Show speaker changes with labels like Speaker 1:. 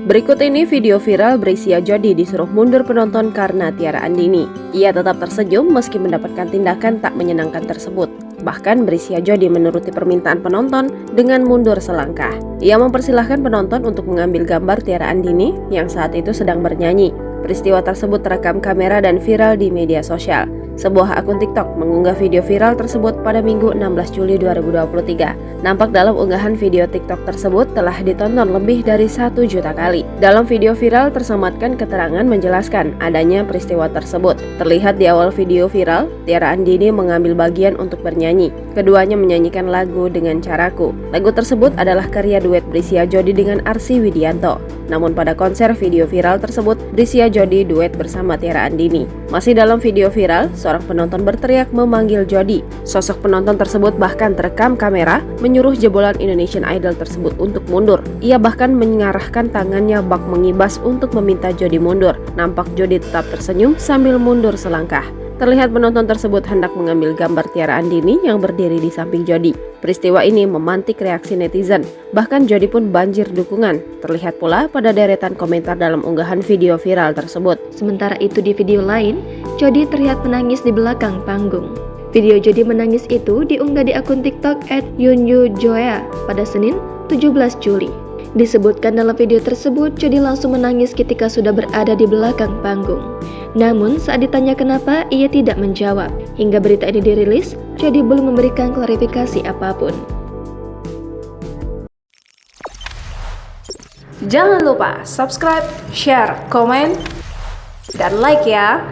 Speaker 1: Berikut ini video viral Brescia Jody disuruh mundur penonton karena Tiara Andini. Ia tetap tersenyum meski mendapatkan tindakan tak menyenangkan tersebut. Bahkan Brescia Jody menuruti permintaan penonton dengan mundur selangkah. Ia mempersilahkan penonton untuk mengambil gambar Tiara Andini yang saat itu sedang bernyanyi. Peristiwa tersebut terekam kamera dan viral di media sosial. Sebuah akun TikTok mengunggah video viral tersebut pada Minggu 16 Juli 2023. Nampak dalam unggahan video TikTok tersebut telah ditonton lebih dari 1 juta kali. Dalam video viral tersematkan keterangan menjelaskan adanya peristiwa tersebut. Terlihat di awal video viral, Tiara Andini mengambil bagian untuk bernyanyi. Keduanya menyanyikan lagu Dengan Caraku. Lagu tersebut adalah karya duet Brescia Jody dengan Arsy Widianto. Namun pada konser video viral tersebut, Brescia Jody duet bersama Tiara Andini. Masih dalam video viral, seorang penonton berteriak memanggil Jody. Sosok penonton tersebut bahkan terekam kamera menyuruh jebolan Indonesian Idol tersebut untuk mundur. Ia bahkan mengarahkan tangannya bak mengibas untuk meminta Jody mundur. Nampak Jody tetap tersenyum sambil mundur selangkah. Terlihat penonton tersebut hendak mengambil gambar Tiara Andini yang berdiri di samping Jody. Peristiwa ini memantik reaksi netizen, bahkan Jody pun banjir dukungan. Terlihat pula pada deretan komentar dalam unggahan video viral tersebut.
Speaker 2: Sementara itu di video lain, Jody terlihat menangis di belakang panggung. Video Jody menangis itu diunggah di akun TikTok @yunyujoea pada Senin 17 Juli. Disebutkan dalam video tersebut, Jody langsung menangis ketika sudah berada di belakang panggung. Namun saat ditanya kenapa, ia tidak menjawab. Hingga berita ini dirilis, Jody belum memberikan klarifikasi apapun.
Speaker 3: Jangan lupa subscribe, share, komen, dan like ya!